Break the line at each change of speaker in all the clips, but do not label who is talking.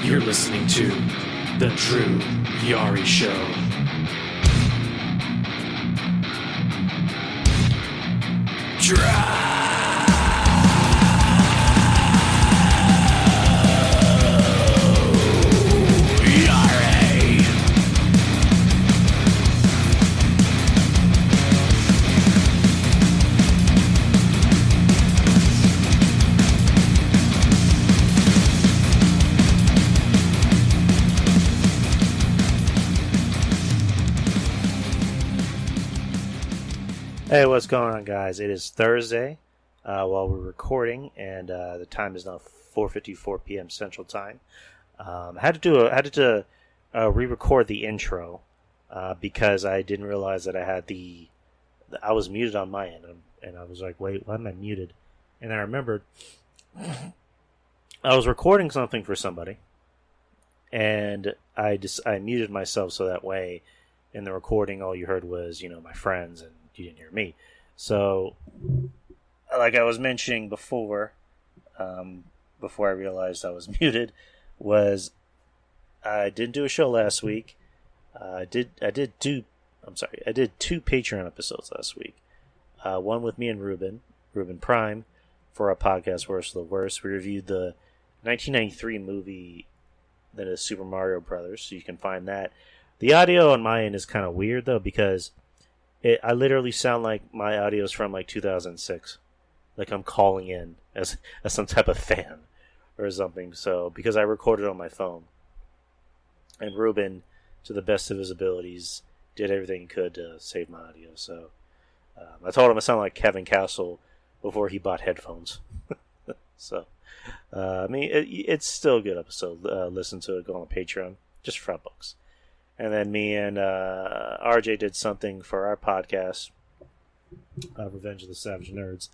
You're listening to The Drew Yari Show. Drive!
Hey, what's going on, guys? It is Thursday while we're recording, and the time is now 4:54 p.m. Central Time. I had to re-record the intro because I didn't realize that I was muted on my end, and I was like, "Wait, why am I muted?" And I remembered I was recording something for somebody, and I muted myself so that way in the recording all you heard was my friends and you didn't hear me. So, like I was mentioning before I realized I was muted, was I didn't do a show last week. I did two Patreon episodes last week. One with me and Ruben Prime, for our podcast Worst of the Worst. We reviewed the 1993 movie that is Super Mario Brothers, so you can find that. The audio on my end is kind of weird though, because I literally sound like my audio is from like 2006, like I'm calling in as some type of fan or something. So because I recorded on my phone, and Ruben, to the best of his abilities, did everything he could to save my audio. So I told him I sound like Kevin Castle before he bought headphones. So it's still a good episode. Listen to it. Go on Patreon just for $5. And then me and RJ did something for our podcast, Revenge of the Savage Nerds.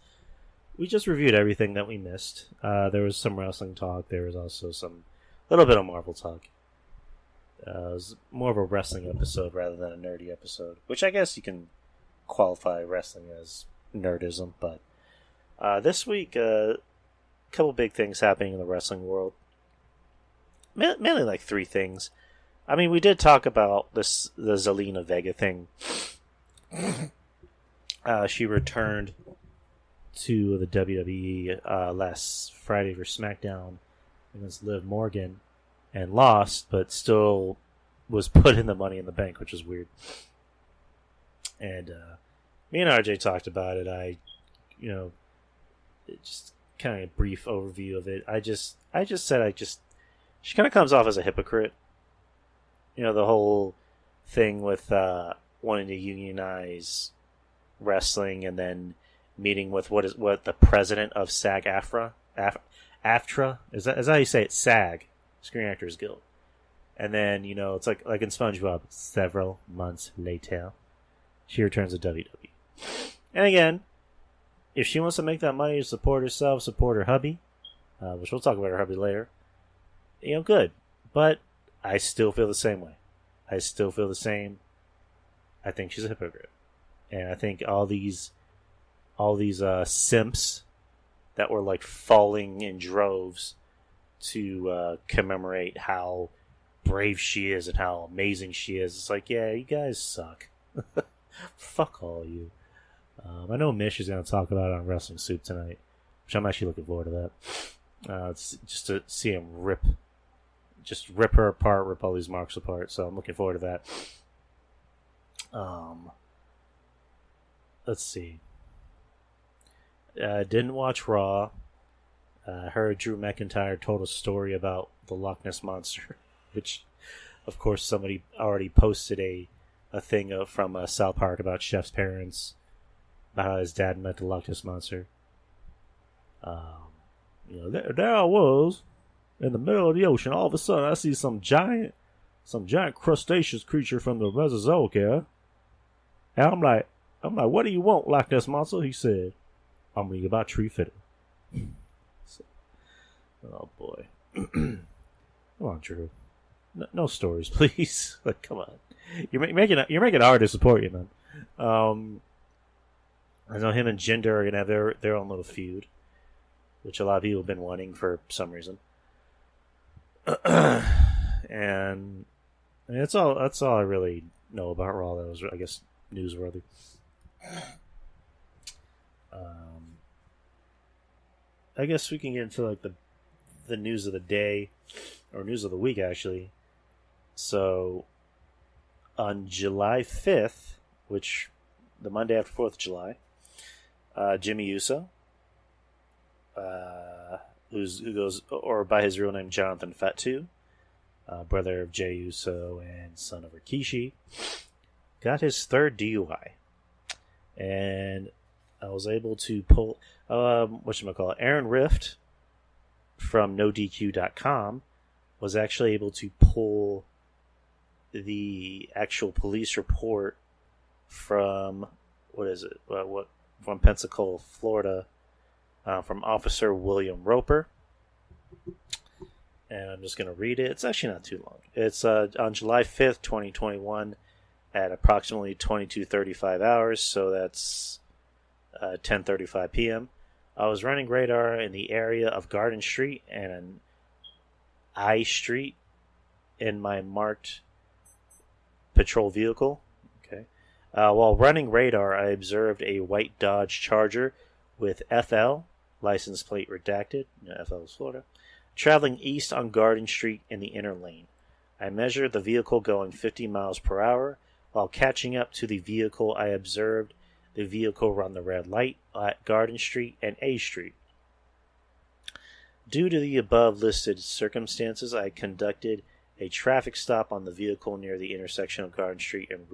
We just reviewed everything that we missed. There was some wrestling talk. There was also a little bit of Marvel talk. It was more of a wrestling episode rather than a nerdy episode, which I guess you can qualify wrestling as nerdism. But this week, a couple big things happening in the wrestling world. Mainly like three things. I mean, we did talk about the Zelina Vega thing. She returned to the WWE last Friday for SmackDown against Liv Morgan and lost, but still was put in the Money in the Bank, which is weird. And me and RJ talked about it. Just kind of a brief overview of it. I just said she kind of comes off as a hypocrite. The whole thing with wanting to unionize wrestling and then meeting with what the president of SAG-AFTRA, is that how you say it? SAG, Screen Actors Guild. And then it's like in SpongeBob, several months later, she returns to WWE. And again, if she wants to make that money to support herself, support her hubby, which we'll talk about her hubby later, good. But I still feel the same way. I still feel the same. I think she's a hypocrite. And I think all these simps that were like falling in droves to commemorate how brave she is and how amazing she is. It's like, yeah, you guys suck. Fuck all of you. I know Mish is going to talk about it on Wrestling Soup tonight, which I'm actually looking forward to that. It's just to see him rip her apart, rip all these marks apart. So I'm looking forward to that. Let's see. Didn't watch Raw. Heard Drew McIntyre told a story about the Loch Ness Monster, which, of course, somebody already posted a thing from South Park about Chef's parents, about how his dad met the Loch Ness Monster. There I was, in the middle of the ocean. All of a sudden, I see some giant crustaceous creature from the Mesozoic era. And I'm like, what do you want, Loch Ness Monster? He said, I'm reading about tree fitting. Oh boy. Come on, Drew. No stories, please. Like, come on. You're making it hard to support you, man. I know him and Jinder are gonna have their own little feud, which a lot of people have been wanting for some reason. And that's all. That's all I really know about Raw. That was, I guess, newsworthy. I guess we can get into like the news of the day, or news of the week actually. So, on July 5th, which the Monday after 4th of July, Jimmy Uso, who goes or by his real name Jonathan Fatou, brother of Jey Uso and son of Rikishi, got his third DUI, and I was able to pull Aaron Rift from NoDQ.com was actually able to pull the actual police report from from Pensacola, Florida, from Officer William Roper. And I'm just going to read it. It's actually not too long. It's on July 5th, 2021 at approximately 22:35 hours, so that's 10:35 p.m. I was running radar in the area of Garden Street and I Street in my marked patrol vehicle. Okay. While running radar, I observed a white Dodge Charger with FL, license plate redacted, FL is Florida, traveling east on Garden Street in the inner lane. I measured the vehicle going 50 miles per hour. While catching up to the vehicle, I observed the vehicle run the red light at Garden Street and A Street. Due to the above listed circumstances, I conducted a traffic stop on the vehicle near the intersection of Garden Street and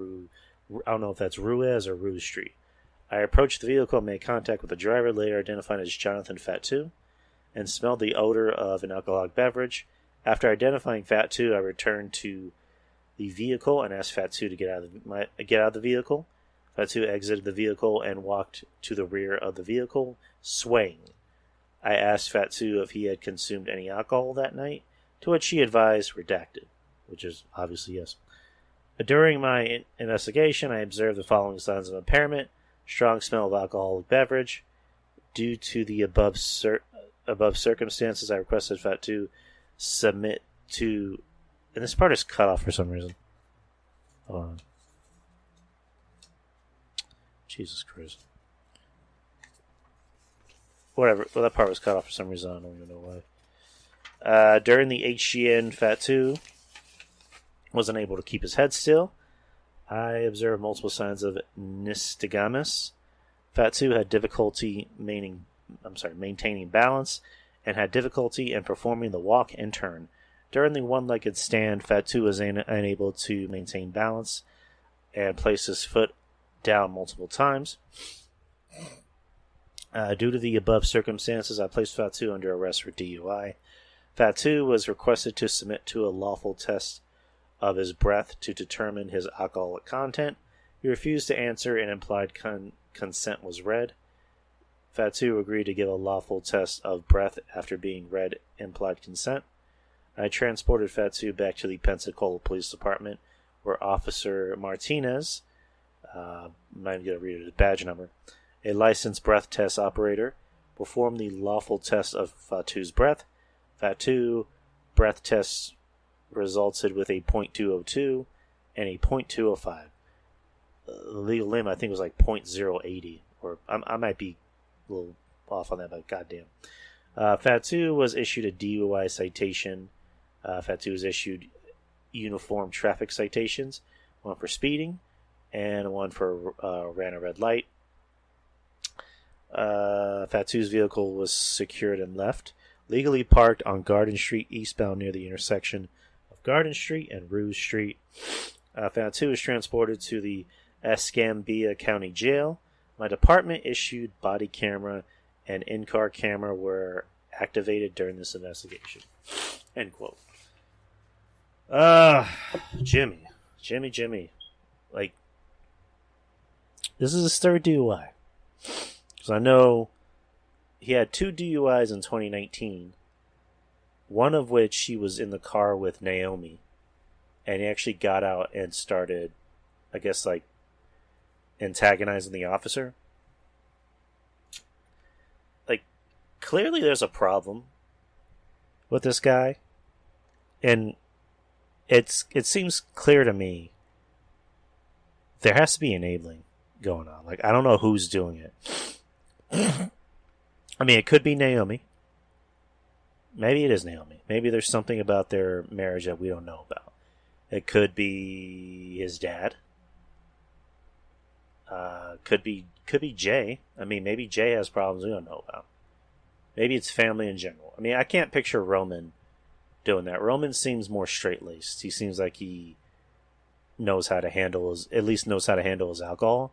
I don't know if that's Ruiz or Ruse Street. I approached the vehicle and made contact with the driver, later identified as Jonathan Fatou, and smelled the odor of an alcoholic beverage. After identifying Fatou, I returned to the vehicle and asked Fatou to get out of the vehicle. Fatou exited the vehicle and walked to the rear of the vehicle, swaying. I asked Fatou if he had consumed any alcohol that night, to which he advised redacted, which is obviously yes. During my investigation, I observed the following signs of impairment: strong smell of alcoholic beverage. Due to the above circumstances, I requested Fatou submit to... And this part is cut off for some reason. Hold on. Jesus Christ. Whatever. Well, that part was cut off for some reason. I don't even know why. During the HGN, Fatou was unable to keep his head still. I observed multiple signs of nystagmus. Fatou had difficulty maintaining balance and had difficulty in performing the walk and turn. During the one-legged stand, Fatou was unable to maintain balance and placed his foot down multiple times. Due to the above circumstances, I placed Fatou under arrest for DUI. Fatou was requested to submit to a lawful test of his breath to determine his alcoholic content. He refused to answer and implied consent was read. Fatou agreed to give a lawful test of breath after being read implied consent. I transported Fatou back to the Pensacola Police Department, where Officer Martinez, I'm not even going to read his badge number, a licensed breath test operator, performed the lawful test of Fatou's breath. Fatou breath tests resulted with a .202 and a .205. The legal limit, I think, was like .080, or I might be a little off on that, but goddamn. Fatou was issued a DUI citation. Fatou was issued uniform traffic citations, one for speeding and one for ran a red light. Fatou's vehicle was secured and left, legally parked on Garden Street eastbound near the intersection of Garden Street and Ruse Street. Fatou was transported to the Escambia County Jail. My department issued body camera and in-car camera were activated during this investigation. End quote. Jimmy. Like, this is his third DUI. Because I know he had 2 DUIs in 2019, one of which he was in the car with Naomi, and he actually got out and started, I guess, like, antagonizing the officer. Like, clearly there's a problem with this guy. and it seems clear to me there has to be enabling going on. Like, I don't know who's doing it. I mean, it could be Naomi. Maybe it is Naomi. Maybe there's something about their marriage that we don't know about. It could be his dad. Could be Jay. I mean, maybe Jay has problems we don't know about. Maybe it's family in general. I mean, I can't picture Roman doing that. Roman seems more straight-laced. He seems like he knows how to handle his alcohol,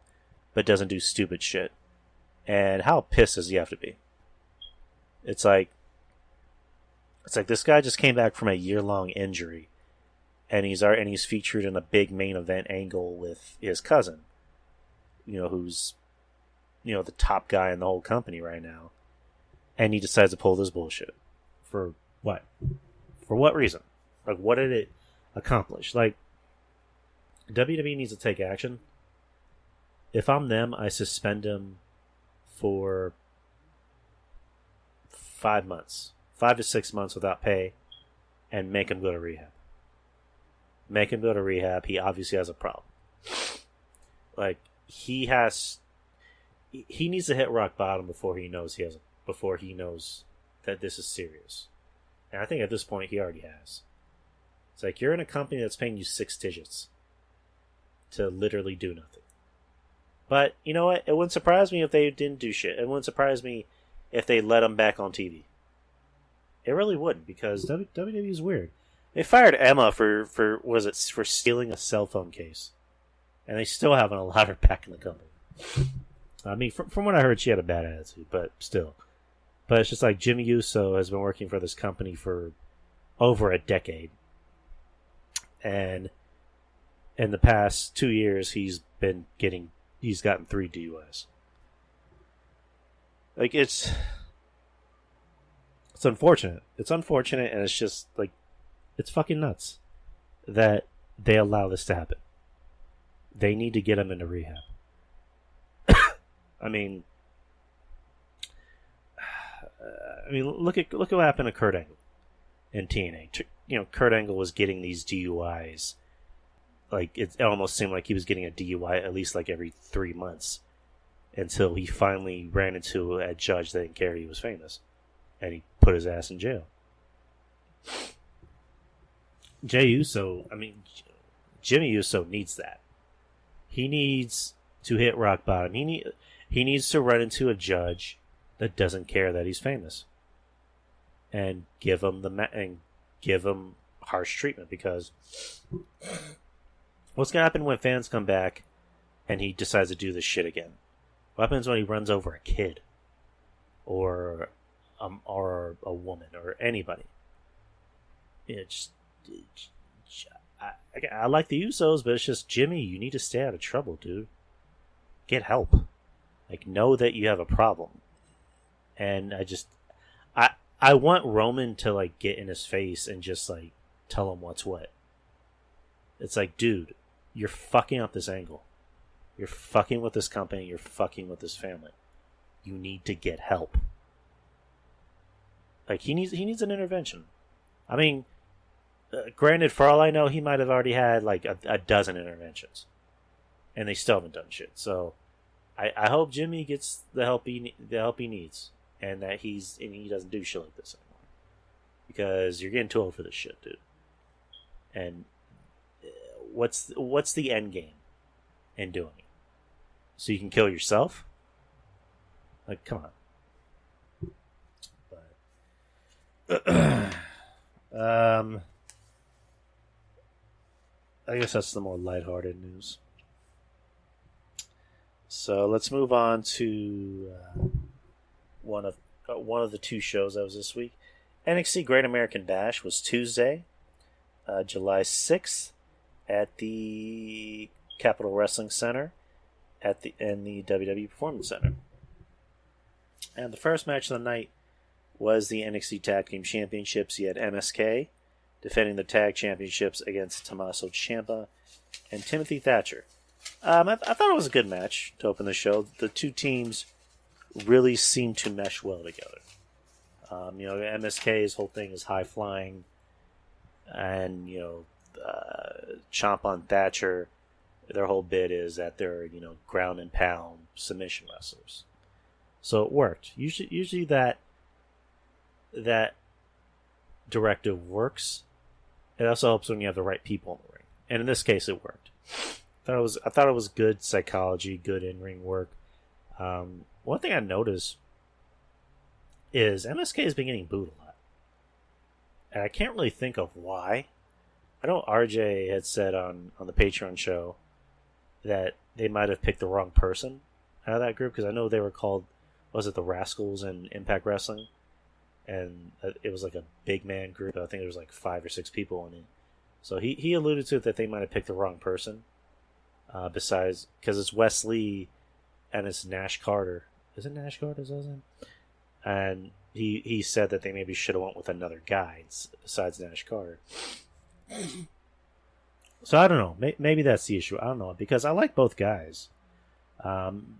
but doesn't do stupid shit. And how pissed does he have to be? It's like this guy just came back from a year-long injury, and he's featured in a big main event angle with his cousin, who's the top guy in the whole company right now, and he decides to pull this bullshit. For what? For what reason? Like, what did it accomplish? Like, WWE needs to take action. If I'm them, I suspend him for 5 months. 5 to 6 months without pay, and make him go to rehab. Make him go to rehab. He obviously has a problem. Like, he needs to hit rock bottom before he knows that this is serious. And I think at this point he already has. It's like, you're in a company that's paying you 6 digits to literally do nothing. But you know what? It wouldn't surprise me if they didn't do shit. It wouldn't surprise me if they let him back on TV. It really wouldn't, because WWE is weird. They fired Emma for stealing a cell phone case, and they still haven't allowed her back in the company. I mean, from what I heard, she had a bad attitude, but still. But it's just like Jimmy Uso has been working for this company for over a decade, and in the past 2 years, he's gotten 3 DUIs. Like, it's unfortunate. It's unfortunate, and it's just like, it's fucking nuts that they allow this to happen. They need to get him into rehab. I mean, look at what happened to Kurt Angle in TNA. Kurt Angle was getting these DUIs. Like, it almost seemed like he was getting a DUI at least like every 3 months, until he finally ran into a judge that didn't care he was famous, and he put his ass in jail. Jimmy Uso needs that. He needs to hit rock bottom. He needs to run into a judge that doesn't care that he's famous, and give him harsh treatment. Because what's gonna happen when fans come back and he decides to do this shit again? What happens when he runs over a kid, or a woman, or anybody? I like the Usos, but it's just, Jimmy, you need to stay out of trouble, dude. Get help. Like, know that you have a problem. And I want Roman to, like, get in his face and just, like, tell him what's what. It's like, dude, you're fucking up this angle. You're fucking with this company. You're fucking with this family. You need to get help. Like, he needs an intervention. I mean, granted, for all I know, he might have already had like a dozen interventions, and they still haven't done shit. So, I hope Jimmy gets the help he needs, and that he doesn't do shit like this anymore, because you're getting too old for this shit, dude. And what's the end game in doing it? So you can kill yourself? Like, come on. But, I guess that's the more lighthearted news. So let's move on to one of the 2 shows that was this week. NXT Great American Bash was Tuesday, July 6th, at the Capitol Wrestling Center in the WWE Performance Center. And the first match of the night was the NXT Tag Team Championships. You had MSK defending the tag championships against Tommaso Ciampa and Timothy Thatcher. I thought it was a good match to open the show. The 2 teams really seemed to mesh well together. MSK's whole thing is high flying. and chomp on Thatcher. Their whole bit is that they're ground and pound submission wrestlers. So it worked. Usually that directive works. It also helps when you have the right people in the ring, and in this case, it worked. I thought it was good psychology, good in-ring work. One thing I noticed is MSK has been getting booed a lot, and I can't really think of why. I know RJ had said on the Patreon show that they might have picked the wrong person out of that group, because I know they were called, was it the Rascals in Impact Wrestling? And it was like a big man group. I think there was like 5 or 6 people in it. So he alluded to it that they might have picked the wrong person. Besides, because it's Wes Lee and it's Nash Carter. Is it Nash Carter's husband? And he said that they maybe should have went with another guy besides Nash Carter. So I don't know. Maybe that's the issue. I don't know, because I like both guys.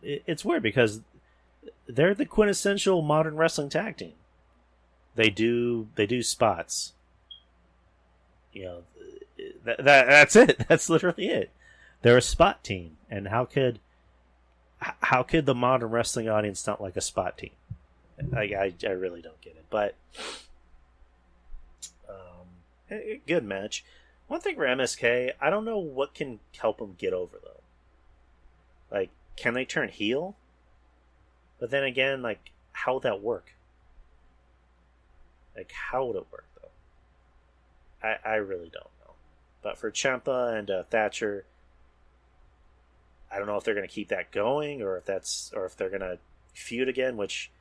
It's weird because they're the quintessential modern wrestling tag team. They do spots. That's it. That's literally it. They're a spot team, and how could the modern wrestling audience not like a spot team? I really don't get it. But good match. One thing for MSK, I don't know what can help them get over though. Like, can they turn heel? But then again, like, how would that work? Like, how would it work though? I really don't know. But for Ciampa and Thatcher, I don't know if they're going to keep that going, or if they're going to feud again, which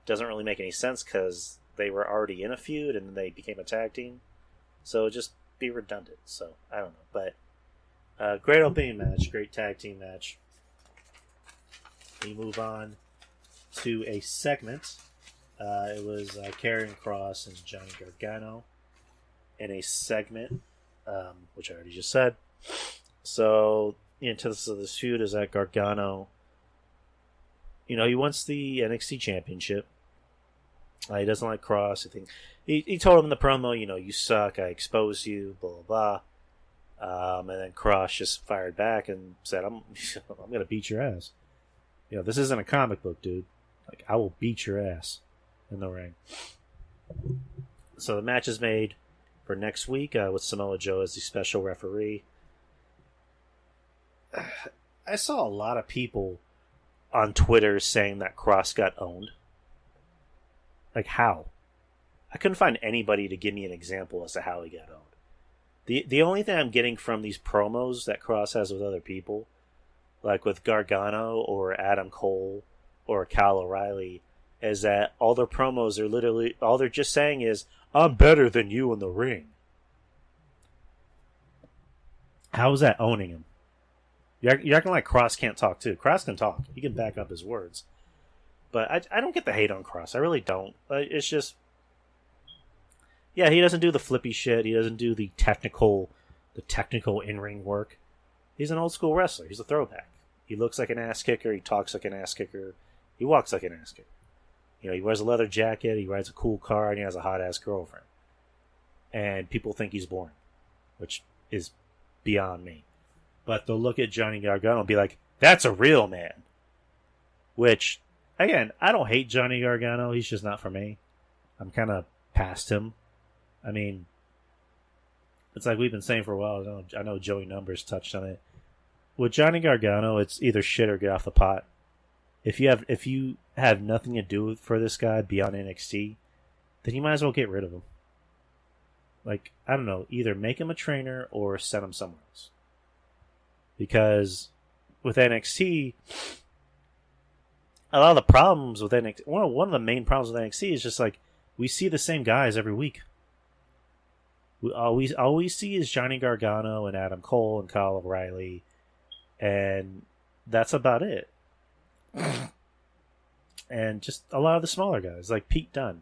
doesn't really make any sense because they were already in a feud and then they became a tag team. So just be redundant. So I don't know, but great opening match, great tag team match. We move on to a segment. It was Karrion Kross and Johnny Gargano in a segment, which I already just said. So into this feud is that Gargano, he wants the NXT Championship. He doesn't like Kross. I think he told him in the promo, you suck, I expose you, blah blah blah. And then Kross just fired back and said, I'm gonna beat your ass. This isn't a comic book, dude. Like, I will beat your ass in the ring. So the match is made for next week with Samoa Joe as the special referee. I saw a lot of people on Twitter saying that Kross got owned. Like, how? I couldn't find anybody to give me an example as to how he got owned. The only thing I'm getting from these promos that Kross has with other people, like with Gargano or Adam Cole or Kyle O'Reilly, is that all their promos are literally, all they're just saying is, I'm better than you in the ring. How is that owning him? You're acting like Kross can't talk too. Kross can talk. He can back up his words. But I don't get the hate on Kross. I really don't. It's just, yeah, he doesn't do the flippy shit. He doesn't do the technical in-ring work. He's an old school wrestler. He's a throwback. He looks like an ass kicker. He talks like an ass kicker. He walks like an ass kicker. He wears a leather jacket. He rides a cool car, and he has a hot ass girlfriend. And people think he's boring, which is beyond me. But they'll look at Johnny Gargano and be like, that's a real man. Which, again, I don't hate Johnny Gargano. He's just not for me. I'm kind of past him. I mean, it's like we've been saying for a while. I know Joey Numbers touched on it. With Johnny Gargano, it's either shit or get off the pot. If you have nothing to do for this guy beyond NXT, then you might as well get rid of him. Like, I don't know, either make him a trainer or send him somewhere else. Because with NXT, a lot of the problems with NXT, one of the main problems with NXT is just like, we see the same guys every week. All we see is Johnny Gargano and Adam Cole and Kyle O'Reilly, and that's about it. And just a lot of the smaller guys, like Pete Dunne.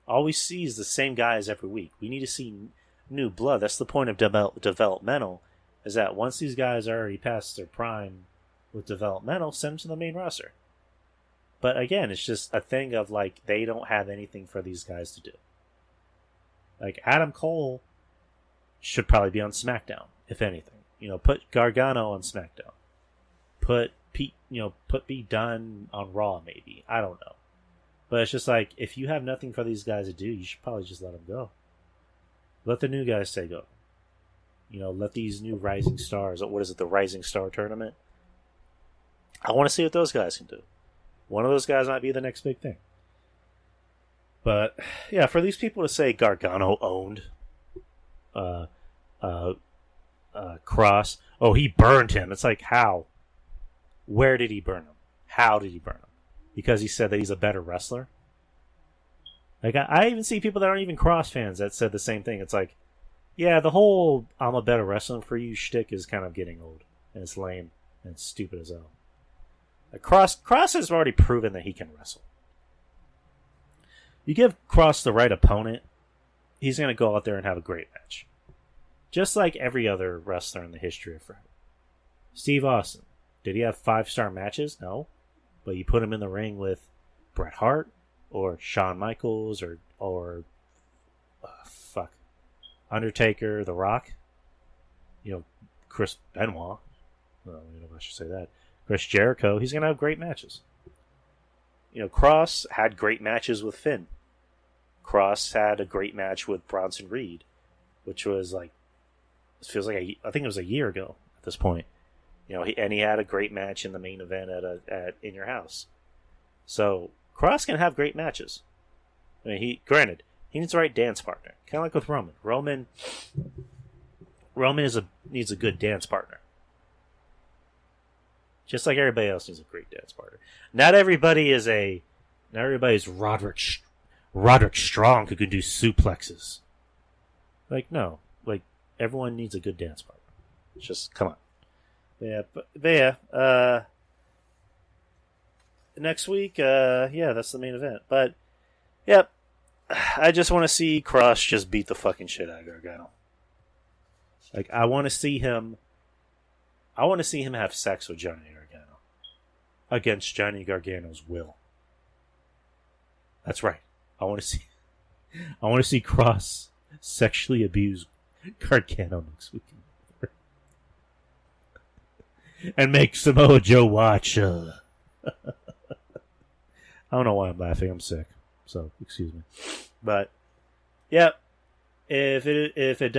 All we see is the same guys every week. We need to see new blood. That's the point of developmental, is that once these guys are already past their prime with developmental, send them to the main roster. But again, it's just a thing of like, they don't have anything for these guys to do. Like Adam Cole, should probably be on SmackDown, if anything. Put Gargano on SmackDown. Put Pete Dunne on Raw, maybe. I don't know. But it's just like, if you have nothing for these guys to do, you should probably just let them go. Let the new guys say go. Let these new rising stars, what is it, the Rising Star Tournament? I want to see what those guys can do. One of those guys might be the next big thing. But, yeah, for these people to say Gargano owned Cross, oh, he burned him. It's like, how? Where did he burn him? How did he burn him? Because he said that he's a better wrestler? Like, I even see people that aren't even Cross fans that said the same thing. It's like, yeah, the whole I'm a better wrestler for you shtick is kind of getting old. And it's lame. And it's stupid as hell. Like, Cross has already proven that he can wrestle. You give Cross the right opponent, he's going to go out there and have a great match. Just like every other wrestler in the history of forever. Steve Austin. Did he have 5-star matches? No. But you put him in the ring with Bret Hart or Shawn Michaels or Undertaker, The Rock. Chris Benoit. Well, I don't know if I should say that. Chris Jericho. He's going to have great matches. Cross had great matches with Finn. Cross had a great match with Bronson Reed, which was like, it feels like I think it was a year ago at this point. He had a great match in the main event at In Your House. So Cross can have great matches. I mean, he needs the right dance partner, kind of like with Roman. Roman needs a good dance partner, just like everybody else needs a great dance partner. Not everybody's Roderick Strong who can do suplexes. Like, no, like everyone needs a good dance partner. Just come on. Next week, that's the main event. But, yep, I just want to see Cross just beat the fucking shit out of Gargano. Like, I want to see him have sex with Johnny Gargano. Against Johnny Gargano's will. That's right. I want to see Cross sexually abuse Gargano next week. And make Samoa Joe watch. I don't know why I'm laughing. I'm sick, so excuse me. But yeah, if it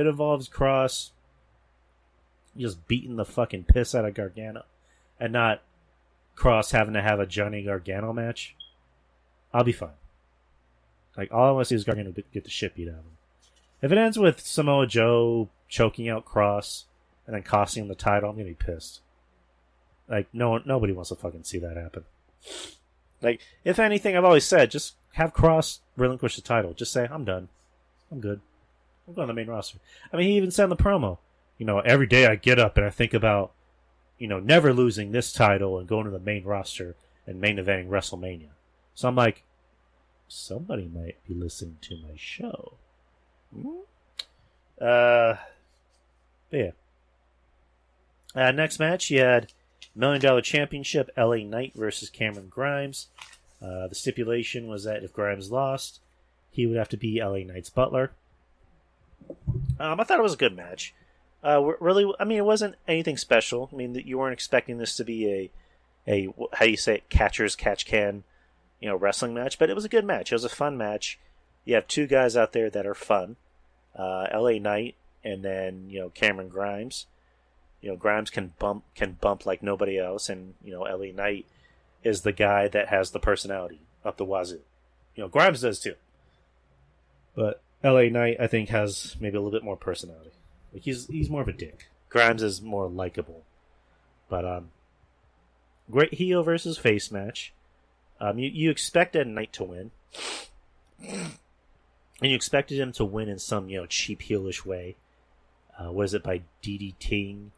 involves Cross just beating the fucking piss out of Gargano, and not Cross having to have a Johnny Gargano match, I'll be fine. Like, all I want to see is Gargano get the shit beat out of him. If it ends with Samoa Joe choking out Cross and then costing him the title, I'm gonna be pissed. Like, nobody wants to fucking see that happen. Like, if anything, I've always said, just have Cross relinquish the title. Just say, I'm done. I'm good. I'm going to the main roster. I mean, he even said in the promo, every day I get up and I think about, never losing this title and going to the main roster and main eventing WrestleMania. So I'm like, somebody might be listening to my show. But yeah. Next match, you had $1 Million Championship, LA Knight versus Cameron Grimes. The stipulation was that if Grimes lost, he would have to be LA Knight's butler. I thought it was a good match. Really, I mean, it wasn't anything special. I mean, you weren't expecting this to be a how do you say it, catcher's catch can, wrestling match, but it was a good match. It was a fun match. You have two guys out there that are fun, LA Knight and then Cameron Grimes. Grimes can bump like nobody else, and LA Knight is the guy that has the personality up the wazoo. Grimes does too, but LA Knight I think has maybe a little bit more personality. Like he's more of a dick. Grimes is more likable, but great heel versus face match. You expected Knight to win, and you expected him to win in some cheap heelish way. Was it by DDTing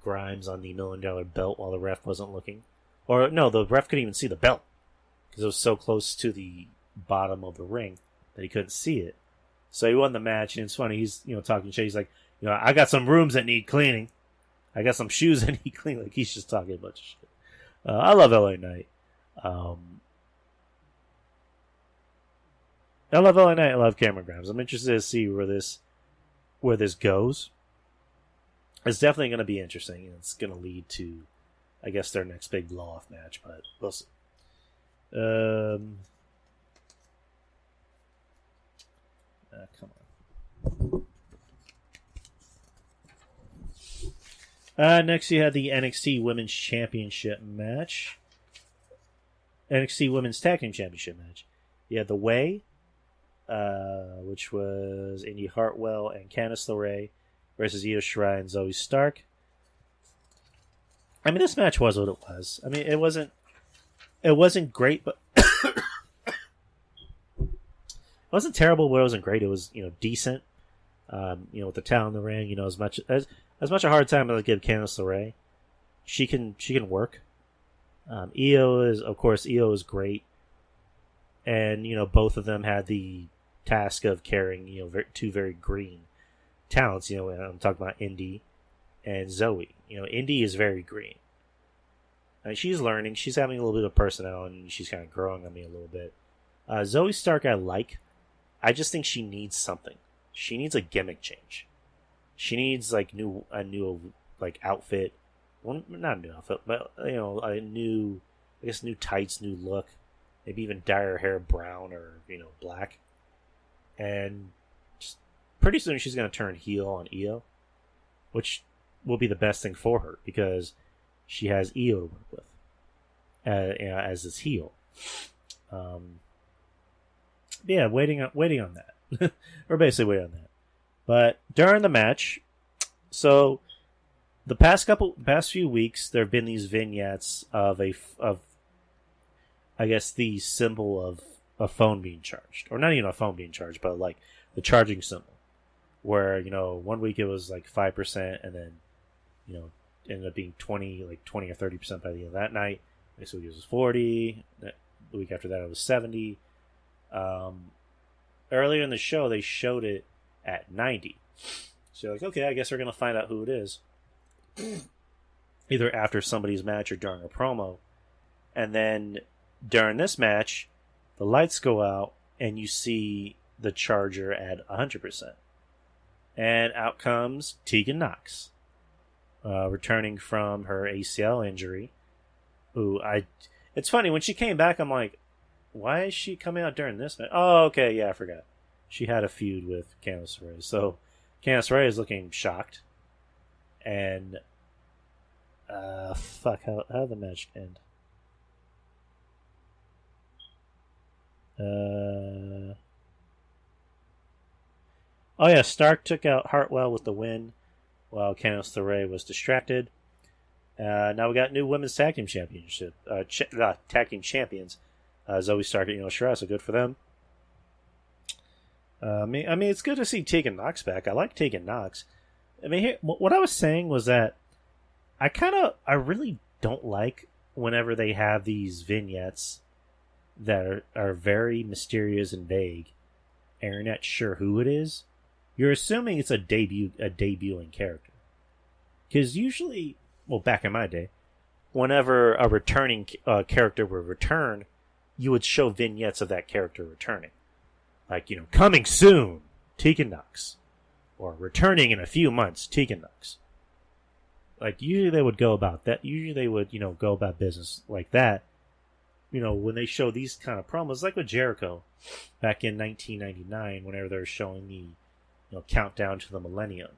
Grimes on the $1 million belt while the ref wasn't looking? Or no, the ref couldn't even see the belt because it was so close to the bottom of the ring that he couldn't see it. So he won the match, and it's funny. He's talking shit. He's like, I got some rooms that need cleaning. I got some shoes that need cleaning. Like he's just talking a bunch of shit. I love LA Knight. I love LA Knight. I love Cameron Grimes. I'm interested to see where this where this goes. It's definitely going to be interesting, and it's going to lead to, I guess, their next big blow-off match, but we'll see. Come on. Next, you had the NXT Women's Championship match. NXT Women's Tag Team Championship match. You had The Way, which was Indy Hartwell and Candice LeRae versus Io Shirai and Zoe Stark. I mean, this match was what it was. I mean, it wasn't great, but it wasn't terrible, but it wasn't great. It was, decent. With the talent in the ring, as much a hard time as I give Candice LeRae, she can work. Io is great, and both of them had the task of carrying two very green talents. I'm talking about Indy and Zoe. Indy is very green. She's learning. She's having a little bit of personality. And she's kind of growing on me a little bit. Zoe Stark, I like. I just think she needs something. She needs a gimmick change. She needs a new outfit. Well, not a new outfit, but a new, new tights, new look. Maybe even dye her hair brown or black. And just pretty soon she's going to turn heel on Io, which will be the best thing for her because she has Io to work with as this heel. Waiting on that. We're basically waiting on that. But during the match, so the past few weeks, there have been these vignettes of I guess the symbol of a phone being charged, or not even a phone being charged, but like the charging symbol, where 1 week it was like 5%, and then ended up being 20 or 30% by the end of that night. Next week it was 40. The week after that it was 70. Earlier in the show they showed it at 90. So you're like, okay, I guess we're gonna find out who it is, either after somebody's match or during a promo. And then during this match, the lights go out and you see the charger at 100%, and out comes Tegan Nox, returning from her ACL injury. It's funny, when she came back, I'm like, why is she coming out during this match? Oh, okay, yeah, I forgot. She had a feud with Candice LeRae. So Candice LeRae is looking shocked. And how did the match end? Stark took out Hartwell with the win while Candice LeRae was distracted. Now we got new Women's Tag Team Championship. Tag Team Champions. Zoe Stark and Io Shirai, so good for them. I mean, it's good to see Tegan Nox back. I like Tegan Nox. I mean, what I was saying was that I really don't like whenever they have these vignettes that are very mysterious and vague, and you're not sure who it is. You're assuming it's a debuting character. Because usually, well, back in my day, whenever a returning character would return, you would show vignettes of that character returning. Like, coming soon, Tegan Nox. Or returning in a few months, Tegan Nox. Like, usually they would go about that. Usually they would, go about business like that. When they show these kind of promos, like with Jericho back in 1999, whenever they were showing the, countdown to the millennium.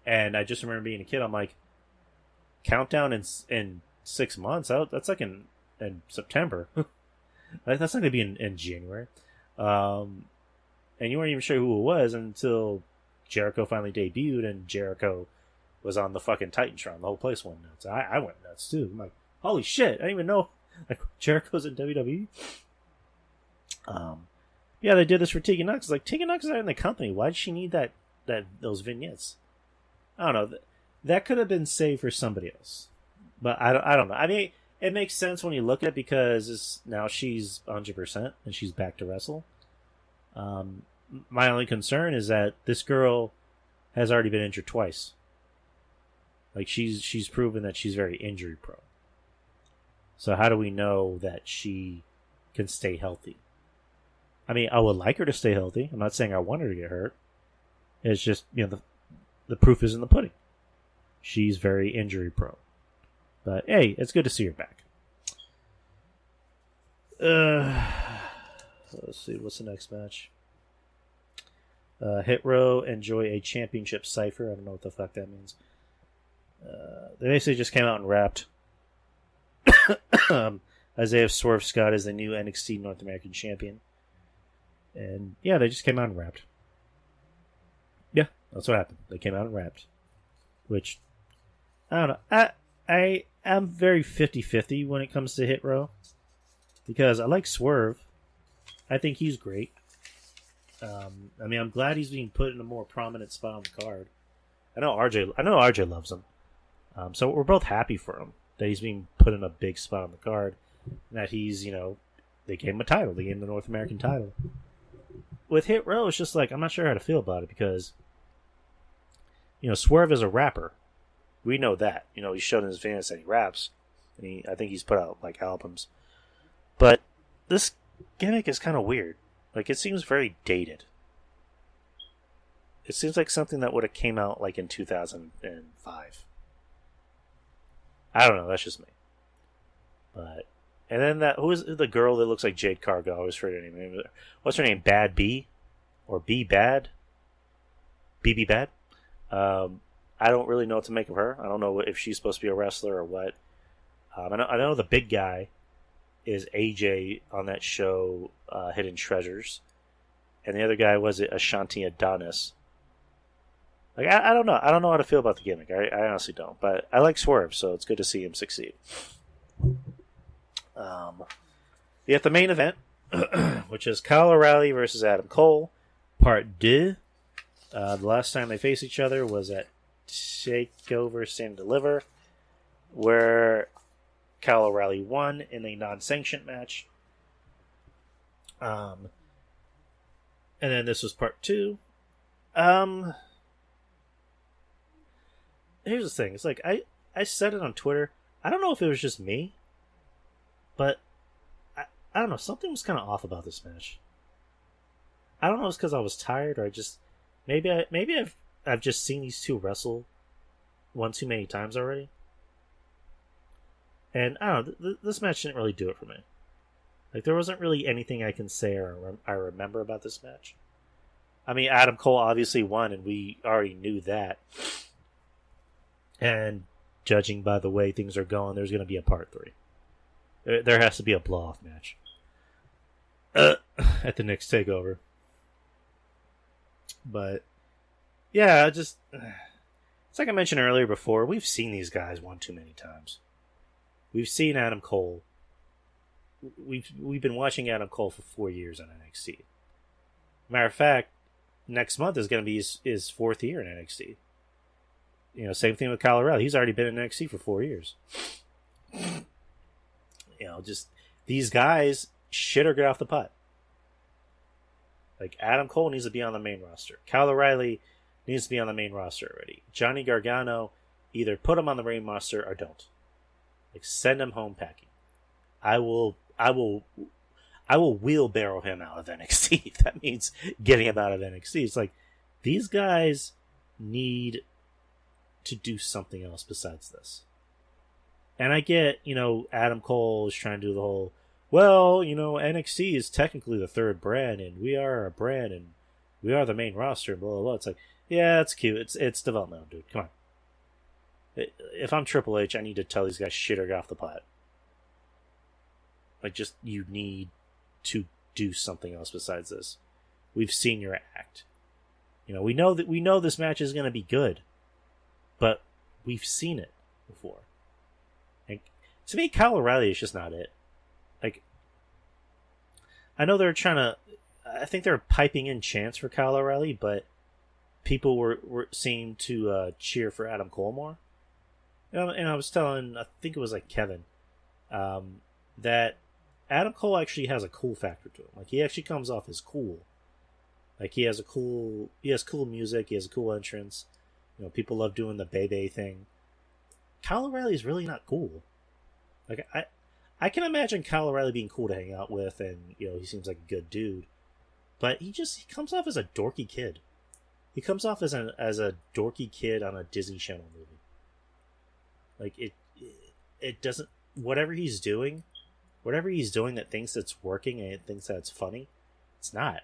And I just remember being a kid, I'm like, countdown in 6 months? That's like in September. That's not going to be in January. And you weren't even sure who it was until Jericho finally debuted, and Jericho was on the fucking Titantron. The whole place went nuts. I went nuts too. I'm like, holy shit, I didn't even know Jericho's in WWE. Yeah, they did this for Tegan Nox. Like, Tegan Nox is not in the company. Why did she need those vignettes? I don't know. That could have been saved for somebody else. But I don't know. I mean, it makes sense when you look at it because now she's 100% and she's back to wrestle. My only concern is that this girl has already been injured twice. Like, she's proven that she's very injury prone. So how do we know that she can stay healthy? I mean, I would like her to stay healthy. I'm not saying I want her to get hurt. It's just, the proof is in the pudding. She's very injury prone. But hey, it's good to see her back. Let's see, what's the next match? Hit Row enjoy a championship cipher. I don't know what the fuck that means. They basically just came out and rapped. Isaiah Swerve Scott is the new NXT North American champion. And yeah, they just came out and rapped. Yeah, that's what happened. They came out and rapped. Which, I don't know. I'm very 50-50 when it comes to Hit Row. Because I like Swerve. I think he's great. I'm glad he's being put in a more prominent spot on the card. I know RJ loves him. So we're both happy for him that he's being put in a big spot on the card. And that he's, they gave him a title. They gave him the North American title. With Hit Row, it's just like, I'm not sure how to feel about it because, Swerve is a rapper. We know that. He's shown in his fans that he raps. And I think he's put out, albums. But this gimmick is kind of weird. It seems very dated. It seems like something that would have came out, in 2005. I don't know, that's just me. But, and then who is the girl that looks like Jade Cargill? I always forget her name. What's her name? Bad B? Or B Bad? BB Bad? I don't really know what to make of her. I don't know if she's supposed to be a wrestler or what. I know the big guy is AJ on that show, Hidden Treasures. And the other guy, was it Ashanti Adonis? I don't know. I don't know how to feel about the gimmick. I honestly don't. But I like Swerve, so it's good to see him succeed. You have the main event, which is Kyle O'Reilly versus Adam Cole, Part 2. The last time they faced each other was at TakeOver Stand and Deliver, where Kyle O'Reilly won in a non-sanctioned match. And then this was Part 2. Here's the thing. It's I said it on Twitter. I don't know if it was just me, but I don't know. Something was kind of off about this match. I don't know if it's because I was tired or I just... Maybe I've just seen these two wrestle one too many times already. And I don't know. This match didn't really do it for me. There wasn't really anything I can say or I remember about this match. Adam Cole obviously won, and we already knew that. And judging by the way things are going, there's going to be a Part 3. There has to be a blow-off match at the next TakeOver. But, yeah, it's like I mentioned earlier before, we've seen these guys one too many times. We've seen Adam Cole. We've been watching Adam Cole for 4 years on NXT. Matter of fact, next month is going to be his 4th year in NXT. Same thing with Kyle O'Reilly. He's already been in NXT for 4 years. Just these guys shit or get off the pot. Adam Cole needs to be on the main roster. Kyle O'Reilly needs to be on the main roster already. Johnny Gargano, either put him on the main roster or don't. Send him home packing. I will wheelbarrow him out of NXT if that means getting him out of NXT. It's these guys need to do something else besides this. And I get, Adam Cole is trying to do the whole, NXT is technically the third brand, and we are a brand, and we are the main roster, and blah, blah, blah. It's yeah, it's cute. It's developmental, dude. Come on. If I'm Triple H, I need to tell these guys shit or get off the pot. You need to do something else besides this. We've seen your act. We know this match is going to be good, but we've seen it before. And to me, Kyle O'Reilly is just not it. I know they're trying to... I think they're piping in chants for Kyle O'Reilly, but people were seemed to cheer for Adam Cole more. And I was telling, I think it was Kevin, that Adam Cole actually has a cool factor to him. He actually comes off as cool. He has cool music, he has a cool entrance. People love doing the Bebe thing. Kyle O'Reilly is really not cool. I can imagine Kyle O'Reilly being cool to hang out with, and he seems like a good dude. But he comes off as a dorky kid. he comes off as a dorky kid on a Disney Channel movie. Like it doesn't whatever he's doing that thinks it's working and it thinks that it's funny, it's not.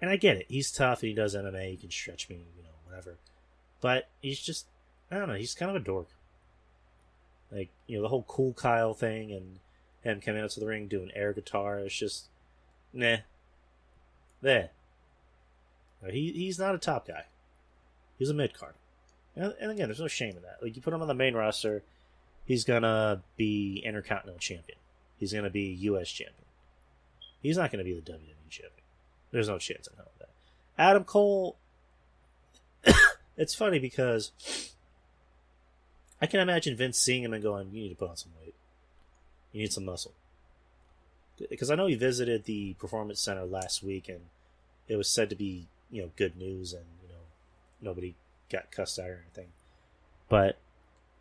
And I get it. He's tough and he does MMA. He can stretch me, whatever. But he's just, I don't know. He's kind of a dork. Like, the whole Cool Kyle thing and him coming out to the ring doing air guitar. It's just, nah. There. He's not a top guy. He's a mid-card. And again, there's no shame in that. Like, you put him on the main roster, he's going to be Intercontinental Champion. He's going to be U.S. Champion. He's not going to be the WWE Champion. There's no chance in hell of that. Adam Cole, it's funny because I can imagine Vince seeing him and going, you need to put on some weight. You need some muscle. Because I know he visited the Performance Center last week and it was said to be, good news and, nobody got cussed out or anything. But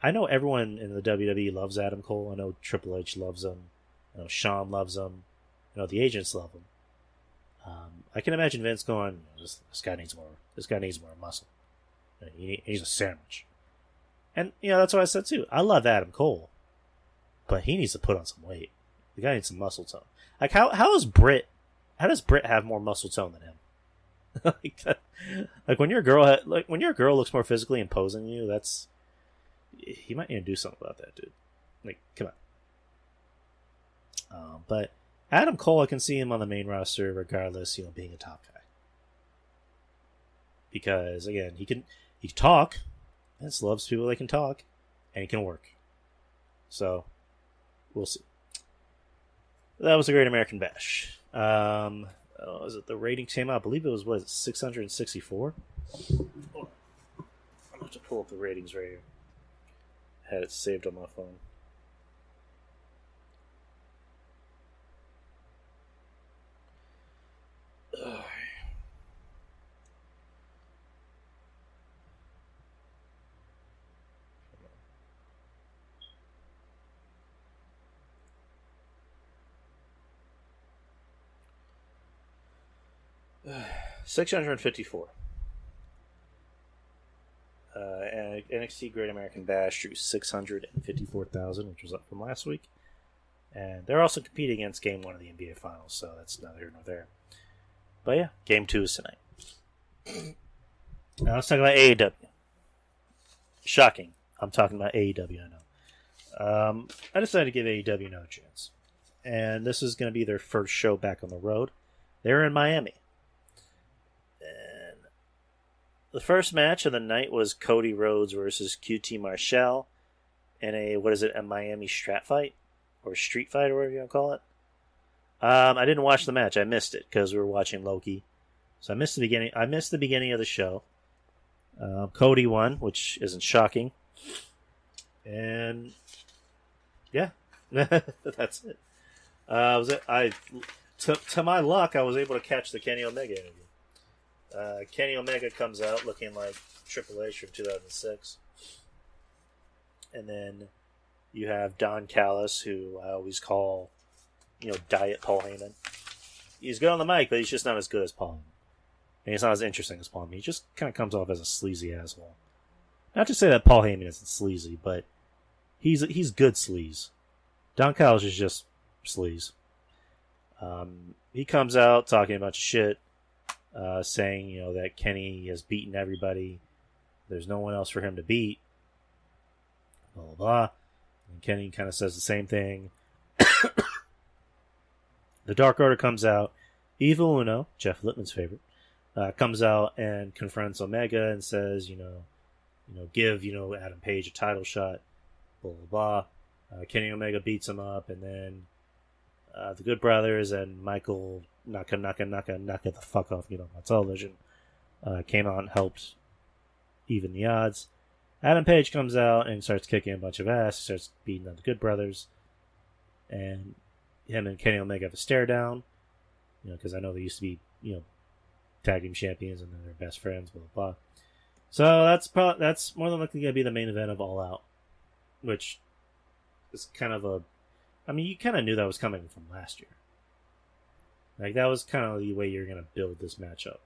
I know everyone in the WWE loves Adam Cole. I know Triple H loves him. I know Shawn loves him. I know the agents love him. I can imagine Vince going, this guy needs more. This guy needs more muscle. He's a sandwich. And that's what I said too. I love Adam Cole, but he needs to put on some weight. The guy needs some muscle tone. Like how does Britt have more muscle tone than him? like when your girl looks more physically imposing than you, he might need to do something about that, dude. Like, come on. But Adam Cole, I can see him on the main roster regardless, being a top guy. Because again, he can talk. Vince loves people that can talk, and he can work. So we'll see. That was the Great American Bash. Was it the ratings came out? I believe it was 664? Hold on. I'm going to pull up the ratings right here. I had it saved on my phone. 654. And NXT Great American Bash drew 654,000, which was up from last week. And they're also competing against Game 1 of the NBA Finals, so that's neither here nor there. But yeah, Game 2 is tonight. Now let's talk about AEW. Shocking. I'm talking about AEW, I know. I decided to give AEW another chance. And this is going to be their first show back on the road. They're in Miami. And the first match of the night was Cody Rhodes versus QT Marshall in a Miami strat fight? Or street fight, or whatever you want to call it. I didn't watch the match. I missed it because we were watching Loki. So I missed the beginning. I missed the beginning of the show. Cody won, which isn't shocking. And yeah, that's it. To my luck, I was able to catch the Kenny Omega interview. Kenny Omega comes out looking like Triple H from 2006, and then you have Don Callis, who I always call, Diet Paul Heyman. He's good on the mic, but he's just not as good as Paul Heyman. And he's not as interesting as Paul Heyman. He just kind of comes off as a sleazy asshole. Not to say that Paul Heyman isn't sleazy, but he's good sleaze. Don Callis is just sleaze. He comes out talking a bunch of shit, saying, that Kenny has beaten everybody. There's no one else for him to beat. Blah, blah, blah. And Kenny kind of says the same thing. The Dark Order comes out. Evil Uno, Jeff Littman's favorite, comes out and confronts Omega and says, give, Adam Page a title shot. Blah, blah, blah. Kenny Omega beats him up, and then the Good Brothers and Michael knock the fuck off, on television, came out and helped even the odds. Adam Page comes out and starts kicking a bunch of ass, starts beating up the Good Brothers, and him and Kenny Omega have a stare down, because I know they used to be, tag team champions and then they're best friends, blah, blah, blah. So that's more than likely going to be the main event of All Out, which is kind of you kind of knew that was coming from last year. Like, that was kind of the way you're going to build this matchup.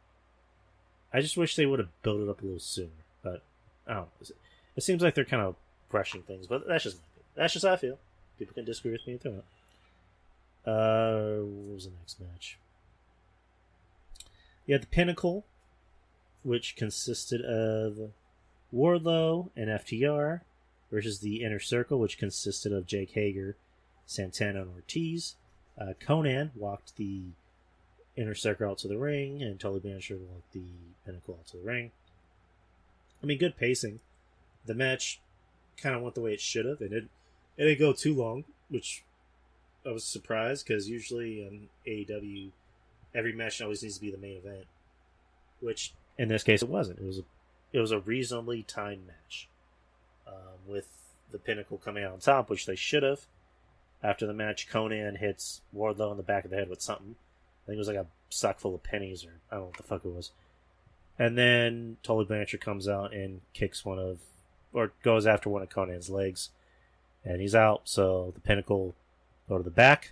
I just wish they would have built it up a little sooner. But I don't know. It seems like they're kind of rushing things, but that's just how I feel. People can disagree with me if they want. What was the next match? You had the Pinnacle, which consisted of Wardlow and FTR, versus the Inner Circle, which consisted of Jake Hager, Santana, and Ortiz. Conan walked the Inner Circle out to the ring, and Tully Blanchard walked the Pinnacle out to the ring. I mean, good pacing. The match kind of went the way it should have. It didn't go too long, which I was surprised, because usually in AEW, every match always needs to be the main event, which in this case it wasn't. It was a reasonably timed match, with the Pinnacle coming out on top, which they should have. After the match, Conan hits Wardlow in the back of the head with something. I think it was like a sock full of pennies, or I don't know what the fuck it was. And then Tully Blanchard comes out and goes after one of Conan's legs, and he's out. So the Pinnacle go to the back,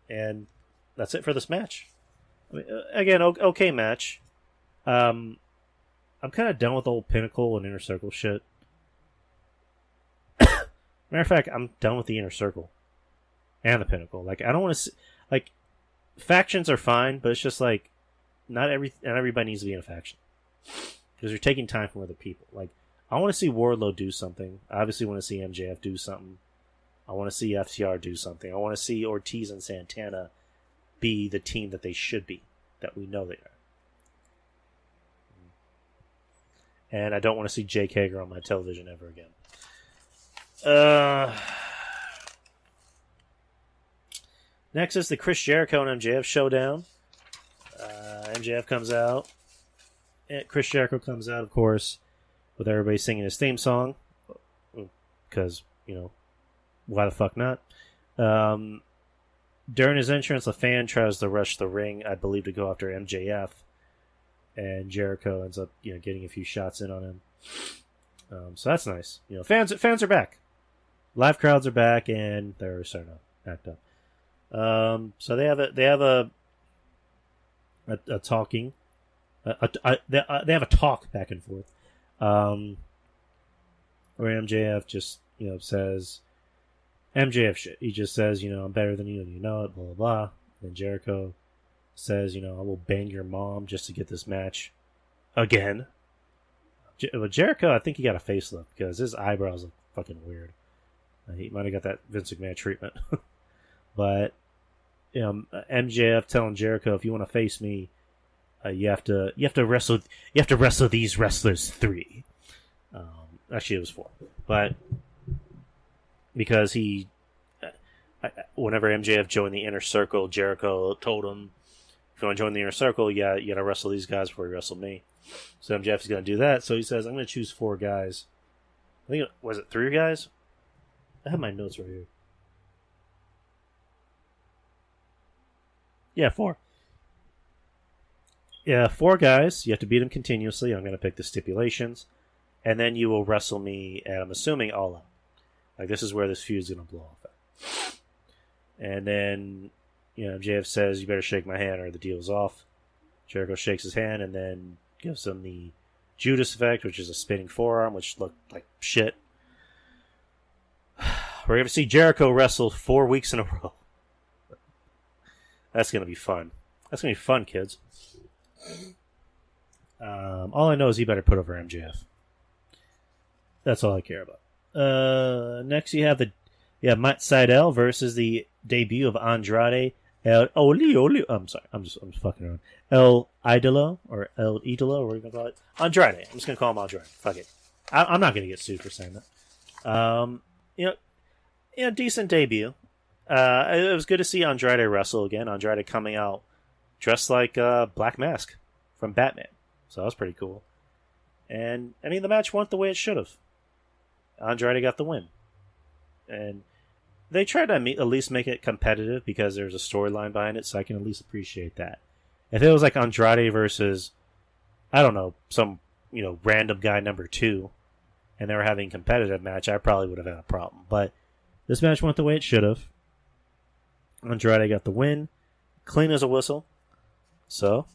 and that's it for this match. I mean, again, okay match. I'm kind of done with the whole Pinnacle and Inner Circle shit. Matter of fact, I'm done with the Inner Circle and the Pinnacle. Like, I don't want to see, like, factions are fine, but it's just like not everybody needs to be in a faction, because you're taking time from other people. Like, I want to see Wardlow do something. I obviously want to see MJF do something. I want to see FTR do something. I want to see Ortiz and Santana be the team that they should be, that we know they are. And I don't want to see Jake Hager on my television ever again. Next is the Chris Jericho and MJF showdown. MJF comes out. And Chris Jericho comes out, of course, with everybody singing his theme song. Because, why the fuck not? During his entrance, a fan tries to rush the ring, I believe, to go after MJF. And Jericho ends up, getting a few shots in on him. So that's nice. Fans are back. Live crowds are back, and they're starting to act up. So they have a talking. They have a talk back and forth. Where MJF just says MJF shit. He just says, I'm better than you, and you know it. Blah blah blah. Then Jericho says, I will bang your mom just to get this match again. But Jericho, I think he got a facelift because his eyebrows look fucking weird. He might have got that Vince McMahon treatment. But MJF telling Jericho, if you want to face me, you have to wrestle these wrestlers 3. Actually, it was 4, but because whenever MJF joined the Inner Circle, Jericho told him, if you want to join the Inner Circle, you got to wrestle these guys before you wrestle me. So MJF is going to do that. So he says, I'm going to choose 4 guys. I think was it 3 guys? I have my notes right here. Yeah, 4. Yeah, 4 guys. You have to beat them continuously. I'm going to pick the stipulations. And then you will wrestle me at, I'm assuming, All Out. Like, this is where this feud is going to blow off at. And then, MJF says, you better shake my hand or the deal's off. Jericho shakes his hand and then gives him the Judas effect, which is a spinning forearm, which looked like shit. We're going to see Jericho wrestle 4 weeks in a row. That's going to be fun. That's going to be fun, kids. All I know is he better put over MJF. That's all I care about. Next, you have Matt Sydal versus the debut of Andrade I'm sorry, I'm fucking around. El Idolo, or what are you gonna call it? Andrade. I'm just gonna call him Andrade. Fuck it. I'm not gonna get sued for saying that. Decent debut. It was good to see Andrade wrestle again. Andrade coming out dressed like Black Mask from Batman. So that was pretty cool. And, the match went the way it should have. Andrade got the win. And they tried to at least make it competitive because there's a storyline behind it, so I can at least appreciate that. If it was like Andrade versus, I don't know, some, random guy number 2, and they were having a competitive match, I probably would have had a problem. But this match went the way it should have. Andrade got the win. Clean as a whistle. So,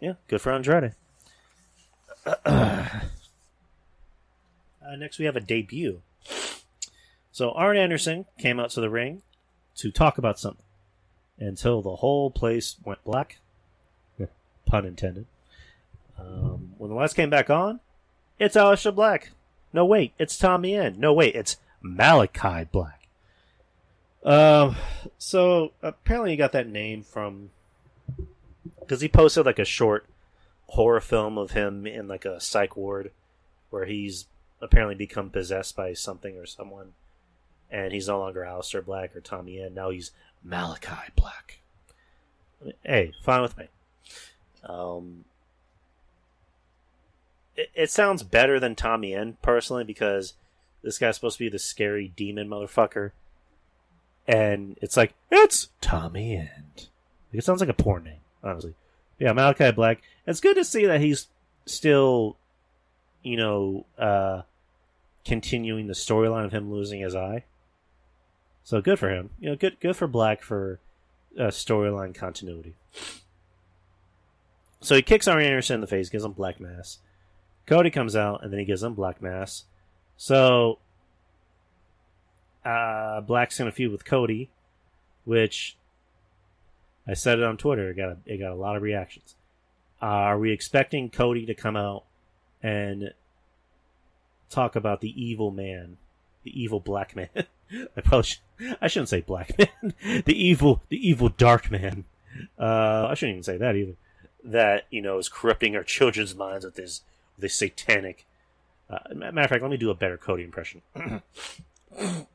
yeah, good for Andrade. Next, we have a debut. So Arn Anderson came out to the ring to talk about something until the whole place went black. Pun intended. When the lights came back on, it's Aleister Black. No, wait, it's Tommy End. No, wait, it's Malachi Black. So apparently he got that name from because he posted like a short horror film of him in like a psych ward where he's apparently become possessed by something or someone, and he's no longer Aleister Black or Tommy End. Now he's Malachi Black. Hey, fine with me. It sounds better than Tommy End personally because this guy's supposed to be the scary demon motherfucker, and it's like it's Tommy End. It sounds like a porn name, honestly. Yeah, Malachi Black. It's good to see that he's still, continuing the storyline of him losing his eye. So good for him. Good for Black for storyline continuity. So he kicks Arn Anderson in the face, gives him Black Mass. Cody comes out, and then he gives him Black Mass. So Black's going to feud with Cody, which I said it on Twitter. It got a lot of reactions. Are we expecting Cody to come out and talk about the evil man, the evil black man? I shouldn't say black man. the evil dark man. I shouldn't even say that either. That is corrupting our children's minds with this satanic. Matter of fact, let me do a better Cody impression. I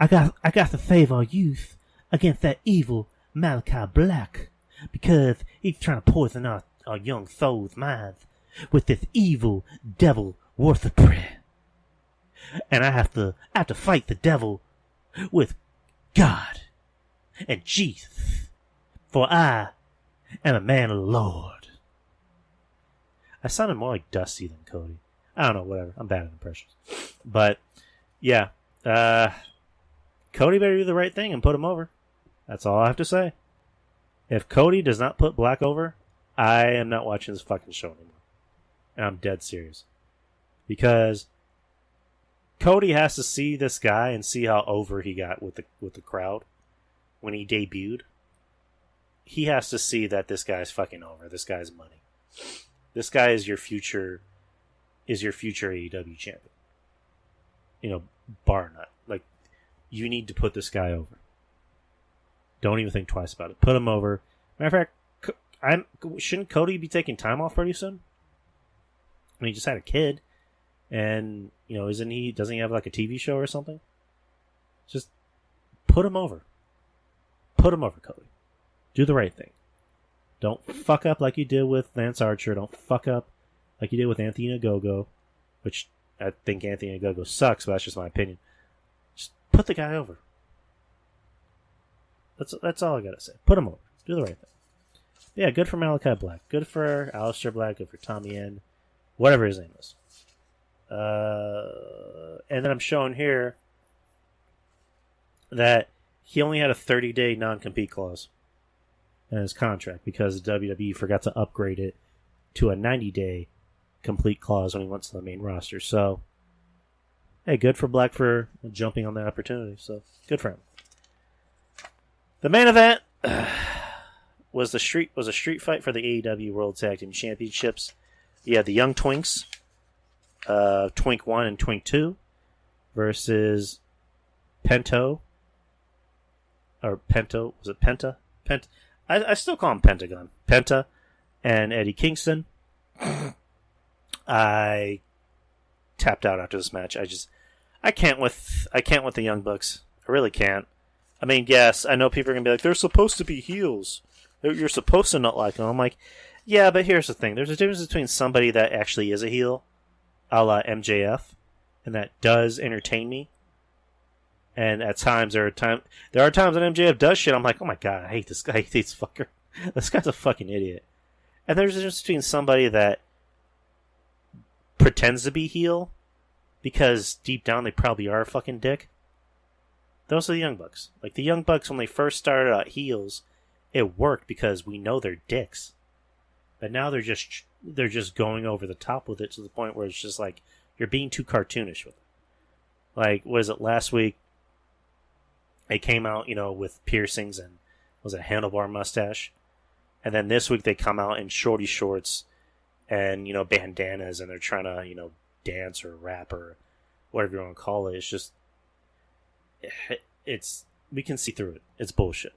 got to save our youth against that evil Malachi Black because he's trying to poison our young souls' minds with this evil devil worshiper. And I have to fight the devil with God and Jesus, for I am a man of the Lord. I sounded more like Dusty than Cody. I don't know, whatever. I'm bad at impressions. But, yeah. Cody better do the right thing and put him over. That's all I have to say. If Cody does not put Black over, I am not watching this fucking show anymore. And I'm dead serious. Because Cody has to see this guy and see how over he got with the crowd when he debuted. He has to see that this guy's fucking over. This guy's money. This guy is your future AEW champion. Bar none. Like, you need to put this guy over. Don't even think twice about it. Put him over. Matter of fact, shouldn't Cody be taking time off pretty soon? I mean, he just had a kid, and doesn't he have like a TV show or something? Just put him over. Put him over, Cody. Do the right thing. Don't fuck up like you did with Lance Archer. Don't fuck up like you did with Anthony Ogogo, which I think Anthony Ogogo sucks, but that's just my opinion. Just put the guy over. That's all I gotta say. Put him over. Do the right thing. Yeah, good for Malachi Black. Good for Aleister Black. Good for Tommy End. Whatever his name is. And then I'm showing here that he only had a 30-day non-compete clause in his contract because the WWE forgot to upgrade it to a 90-day complete clause when he went to the main roster. So, hey, good for Black for jumping on that opportunity. So, good for him. The main event was a street fight for the AEW World Tag Team Championships. You had the Young Twinks, Twink 1 and Twink 2, versus Pento. Or Pento. Was it Penta? I still call him Pentagon. Penta and Eddie Kingston. I tapped out after this match. I can't with the Young Bucks. I really can't. I mean, yes, I know people are going to be like, they're supposed to be heels. You're supposed to not like them. I'm like, yeah, but here's the thing. There's a difference between somebody that actually is a heel, a la MJF, and that does entertain me. And at times, there are times that MJF does shit. I'm like, oh my god, I hate this guy. I hate this fucker. This guy's a fucking idiot. And there's a difference between somebody that pretends to be heel, because deep down they probably are a fucking dick. Those are the Young Bucks. Like, the Young Bucks, when they first started out heels, it worked because we know they're dicks. But now they're just they're just going over the top with it to the point where it's just like you're being too cartoonish with it. Like, was it last week? They came out, with piercings and was it a handlebar mustache, and then this week they come out in shorty shorts and bandanas, and they're trying to dance or rap or whatever you want to call it. It's just we can see through it. It's bullshit.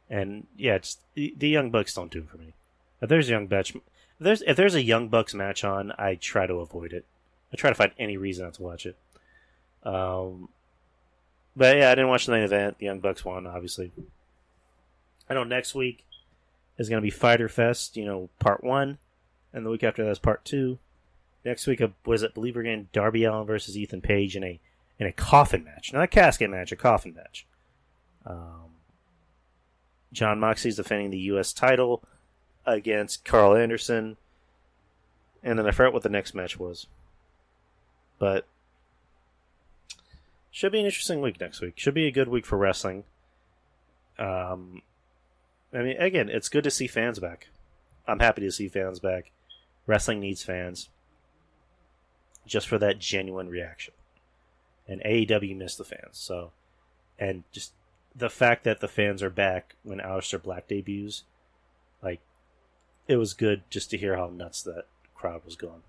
And yeah, it's the Young Bucks don't do it for me. If there's a Young Bucks match on, I try to avoid it. I try to find any reason not to watch it. But yeah, I didn't watch the main event. The Young Bucks won, obviously. I know next week is going to be Fyter Fest, part 1, and the week after that's part 2. Next week, I believe we're getting Darby Allin versus Ethan Page in a coffin match, not a casket match, a coffin match. John Moxley's defending the U.S. title against Carl Anderson, and then I forgot what the next match was, but. Should be an interesting week next week. Should be a good week for wrestling. Again, it's good to see fans back. I'm happy to see fans back. Wrestling needs fans. Just for that genuine reaction. And AEW missed the fans. And just the fact that the fans are back when Aleister Black debuts, it was good just to hear how nuts that crowd was going.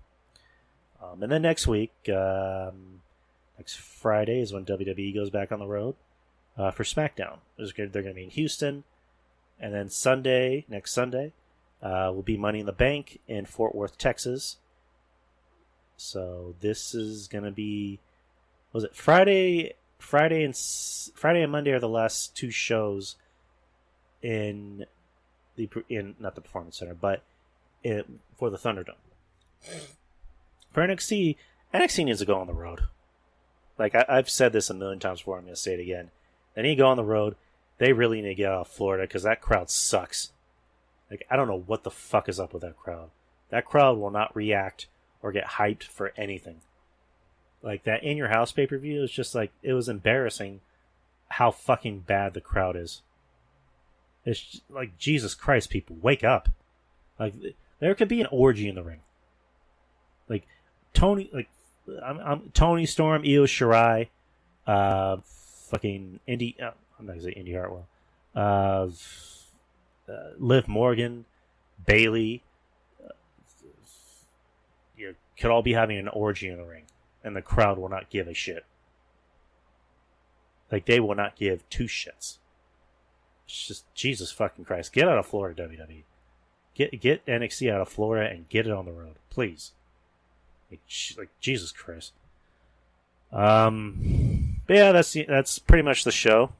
And then next week, next Friday is when WWE goes back on the road for SmackDown. They're going to be in Houston. And then next Sunday, will be Money in the Bank in Fort Worth, Texas. So this is going to be... Was it Friday and Monday are the last 2 shows in not the Performance Center, but for the Thunderdome. For NXT needs to go on the road. I've said this a million times before, I'm going to say it again. They need to go on the road. They really need to get out of Florida because that crowd sucks. I don't know what the fuck is up with that crowd. That crowd will not react or get hyped for anything. That In Your House pay-per-view is just it was embarrassing how fucking bad the crowd is. It's just, Jesus Christ, people, wake up. There could be an orgy in the ring. Tony Storm, Io Shirai, fucking Indy. I'm not gonna say Indy Hartwell. Liv Morgan, Bailey. You could all be having an orgy in the ring, and the crowd will not give a shit. They will not give 2 shits. It's just Jesus fucking Christ. Get out of Florida, WWE. Get NXT out of Florida and get it on the road, please. Jesus Christ. But yeah, that's pretty much the show.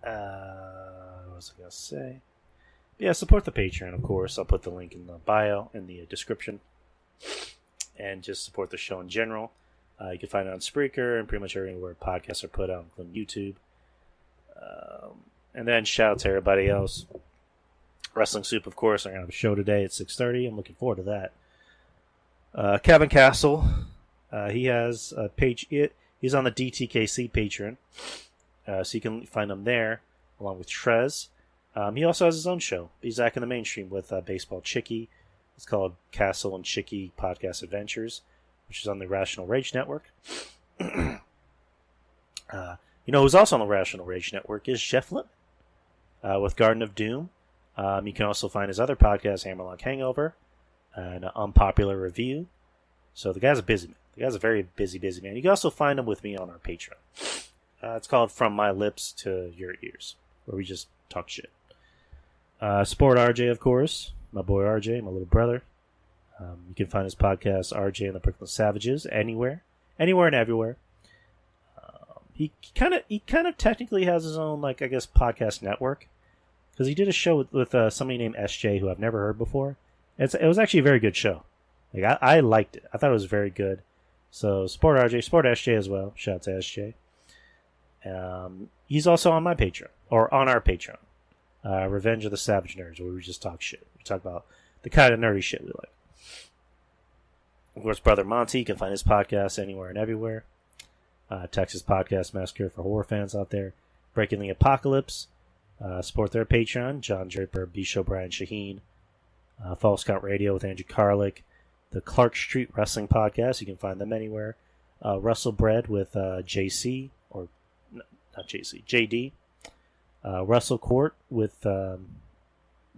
What was I gonna say? Yeah, support the Patreon, of course. I'll put the link in the bio, in the description. And just support the show in general. You can find it on Spreaker and pretty much everywhere podcasts are put out, including YouTube. And then shout out to everybody else. Wrestling Soup, of course. I'm going to have a show today at 6:30. I'm looking forward to that. Kevin Castle, he has a page. He's on the DTKC Patreon, so you can find him there, along with Trez. He also has his own show. He's back in the mainstream with Baseball Chicky. It's called Castle and Chicky Podcast Adventures, which is on the Rational Rage Network. Who's also on the Rational Rage Network is Jeff Lippman with Garden of Doom. You can also find his other podcast, Hammerlock Hangover, an unpopular review. So the guy's a busy man. The guy's a very busy man. You can also find him with me on our Patreon. It's called From My Lips to Your Ears, where we just talk shit. Support RJ, of course. My boy RJ, my little brother. You can find his podcast, RJ and the Brooklyn Savages, anywhere and everywhere. He kind of technically has his own, podcast network, because he did a show with somebody named SJ, who I've never heard before. It was actually a very good show. I liked it. I thought it was very good. So support RJ, support SJ as well. Shout out to SJ. He's also on my Patreon, or on our Patreon, Revenge of the Savage Nerds, where we just talk shit. We talk about the kind of nerdy shit we like. Of course, Brother Monty, you can find his podcast anywhere and everywhere. Texas Podcast Massacre for horror fans out there. Breaking the Apocalypse. Support their Patreon. John Draper, Bisho, Brian Shaheen. False Count Radio with Andrew Carlick, the Clark Street Wrestling Podcast. You can find them anywhere. Wrestle Bread with JC, or not JC, JD. Wrestle Court with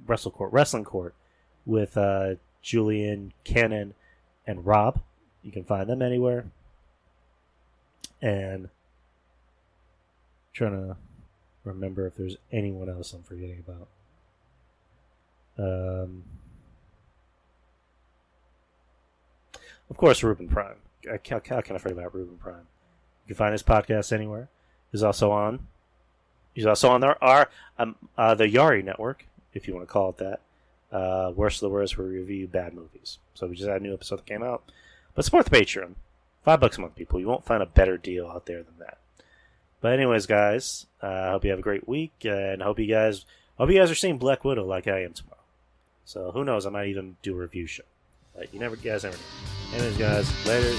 Wrestling Court with Julian, Cannon, and Rob. You can find them anywhere. And trying to remember if there's anyone else I'm forgetting about. Of course, Ruben Prime. How can I forget about Ruben Prime? You can find his podcast anywhere. He's also on the Yari Network, if you want to call it that. Worst of the worst, we review bad movies. So we just had a new episode that came out. But support the Patreon. $5 a month, people. You won't find a better deal out there than that. But anyways, guys, I hope you have a great week, and I hope you guys are seeing Black Widow like I am tomorrow. So who knows? I might even do a review show. But you guys never know. Anyways, guys, later.